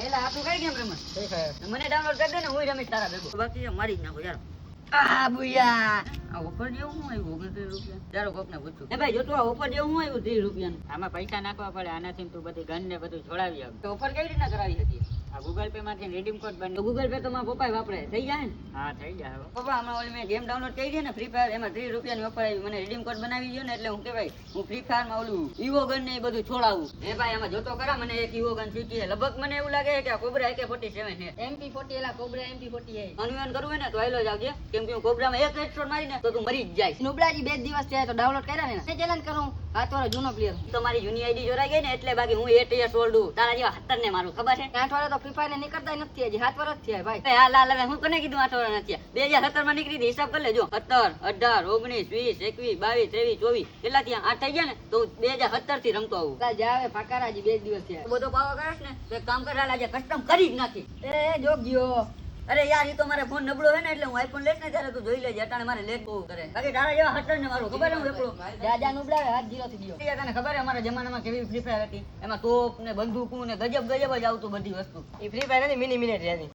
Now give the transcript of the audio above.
એલા આપણું કઈ ગેમ રમત ફ્રી ફાયર. મને ડાઉનલોડ કરી દે ને હું રમીશ તારા ભેગો બાકી મારી જ નાખો યાર આ બુયા આ ઓફર જેવું શું આવ્યું 29 રૂપિયા ચાલો કોકને પૂછું એ ભાઈ જો તું આ ઓફર જેવું શું આવ્યું 30 રૂપિયાનું આમાં પૈસા નાખવા પડે, આનાથી તું બધી ગન ને બધું છોડાવી આવ. તો ઓફર કેવી રીતના કરાવી હતી આ ગૂગલ પે માંથી રીડીમ કોડ બની. તો ગૂગલ પે તો મારા પપ્પાએ વાપરે થઈ જાય ને હા થઈ જાય હવે. પપ્પા હમણાં ઓલી મેં ગેમ ડાઉનલોડ કરી છે ને ફ્રી ફાયર એમાં 30 રૂપિયાની ઓફર આવી મને રીડીમ કોડ બનાવી ગયો ને એટલે હું કહેવાય હું ફ્રી ફાયર માં ઓલું ઈવો ગન ને એ બધું છોડાવું એ ભાઈ આમાં જોતો કરા મને એક ઈવો ગન શીખી છે લગભગ મને એવું લાગે છે કે આ કોબરા AK-47 છે MP40 એલા કોબરા MP40 છે અનુમાન કરવું હોય ને તો આયલો જ આવજે કેમ કે હું કોબરામાં એક હેડશોટ મારીને તો તું મરી જ જાય નુબળાજી 2 દિવસ થયા તો ડાઉનલોડ કર્યા ને એ ચેલેન્જ કરું આ તો જૂનો પ્લેયર તમારી જૂની આઈડી જોરાઈ ગઈ ને એટલે બાકી હું 8 years old છું તારા જેવા 17 ને મારું ખબર છે 8 વર્ષ તો ફ્રી ફાયર ને નીકળતા નથી હજી 7 વર્ષ થયા ભાઈ એ હાલ હાલ હું કોને કીધું 8 વર્ષ નથી 2017 માં નીકળી હતી હિસાબ કરી લેજો 17 18 19 20 21 22 23 24 કેટલા ત્યાં 8 થઈ ગયા ને તો 2017 થી રમતો આવું કાલ જાવે ફાકારાજી 2 દિવસ થયા બધો પાવા કરસ ને તો એક કામ કરાલા આજે કસ્ટમ કરી જ નાખી એ જોગજીઓ અરે યાર ઈ તો મારે ફોન નબળો હે ને એટલે હું આઈફોન લેટ ને ત્યારે તું જોઈ લેજે અટાણે મારે લેટ બહુ કરે બાકી તારા જેવા હટર ને મારું ખબર હે હું એકલો જાજા નુબળાવે હાથ જીરો થઈ ગયો યાર તને ખબર હે અમારા જમાનામાં કેવી ફ્રી ફાયર હતી એમાં તોપ ને બંદૂકો ને ગજબ જ આવતું બધી વસ્તુ ઈ ફ્રી ફાયર ની મિની મિનિટ હતી.